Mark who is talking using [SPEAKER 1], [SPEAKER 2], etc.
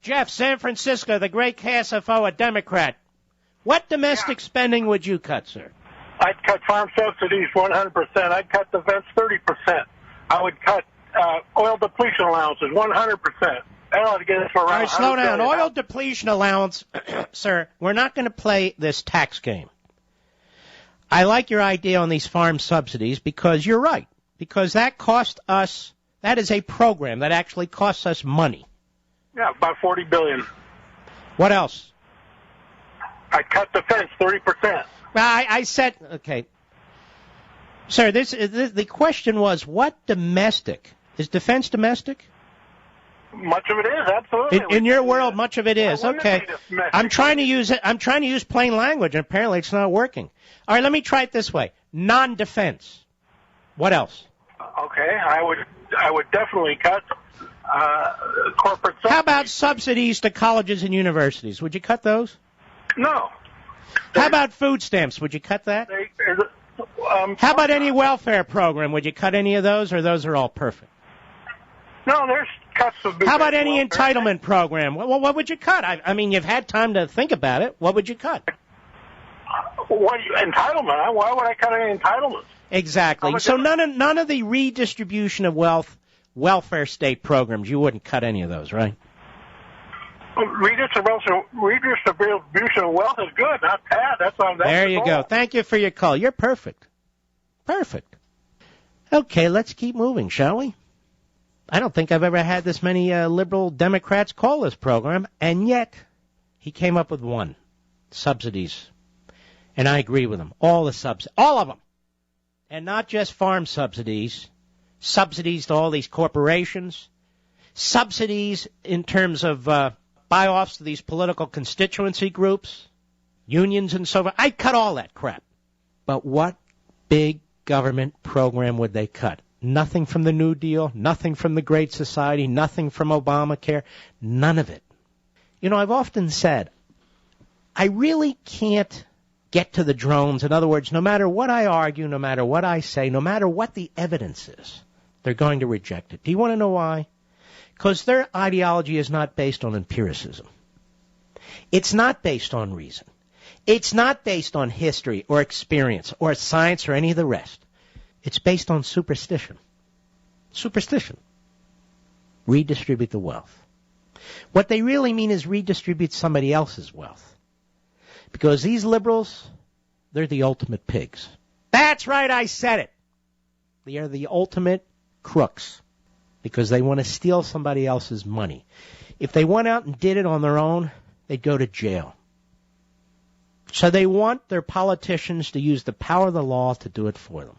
[SPEAKER 1] Jeff, San Francisco, the great KSFO, a Democrat. What domestic spending would you cut, sir?
[SPEAKER 2] I'd cut farm subsidies 100%. I'd cut defense 30%. I would cut oil depletion allowances 100%. That ought to get us around.
[SPEAKER 1] All right, slow down. Oil depletion allowance, sir, we're not going to play this tax game. I like your idea on these farm subsidies because you're right. Because that is a program that actually costs us money.
[SPEAKER 2] Yeah, about $40 billion.
[SPEAKER 1] What else?
[SPEAKER 2] I'd cut defense 30%.
[SPEAKER 1] I said, okay. Sir, the question was, what domestic? Is defense domestic?
[SPEAKER 2] Much of it is, absolutely.
[SPEAKER 1] In your world, much of it is. Okay. I'm trying to use plain language, and apparently it's not working. All right, let me try it this way. Non-defense. What else?
[SPEAKER 2] Okay, I would definitely cut corporate subsidies.
[SPEAKER 1] How about subsidies to colleges and universities? Would you cut those?
[SPEAKER 2] No.
[SPEAKER 1] How about food stamps? Would you cut that? How about any welfare program? Would you cut any of those, or those are all perfect?
[SPEAKER 2] No, there's cuts of.
[SPEAKER 1] How about any entitlement program? What would you cut? I mean, you've had time to think about it. What would you cut?
[SPEAKER 2] Entitlement? Why would I cut any entitlements?
[SPEAKER 1] Exactly. So none of the redistribution of wealth, welfare state programs, you wouldn't cut any of those, right?
[SPEAKER 2] Redistribution of wealth is good, not bad. That's
[SPEAKER 1] there you go. Thank you for your call. You're perfect. Perfect. Okay, let's keep moving, shall we? I don't think I've ever had this many liberal Democrats call this program, and yet he came up with one. Subsidies. And I agree with him. All the subsidies. All of them. And not just farm subsidies. Subsidies to all these corporations. Subsidies in terms of buy-offs to these political constituency groups. Unions and so forth. I'd cut all that crap. But what big government program would they cut? Nothing from the New Deal, nothing from the Great Society, nothing from Obamacare, none of it. You know, I've often said, I really can't get to the drones. In other words, no matter what I argue, no matter what I say, no matter what the evidence is, they're going to reject it. Do you want to know why? Because their ideology is not based on empiricism. It's not based on reason. It's not based on history or experience or science or any of the rest. It's based on superstition. Superstition. Redistribute the wealth. What they really mean is redistribute somebody else's wealth. Because these liberals, they're the ultimate pigs. That's right, I said it. They are the ultimate crooks. Because they want to steal somebody else's money. If they went out and did it on their own, they'd go to jail. So they want their politicians to use the power of the law to do it for them.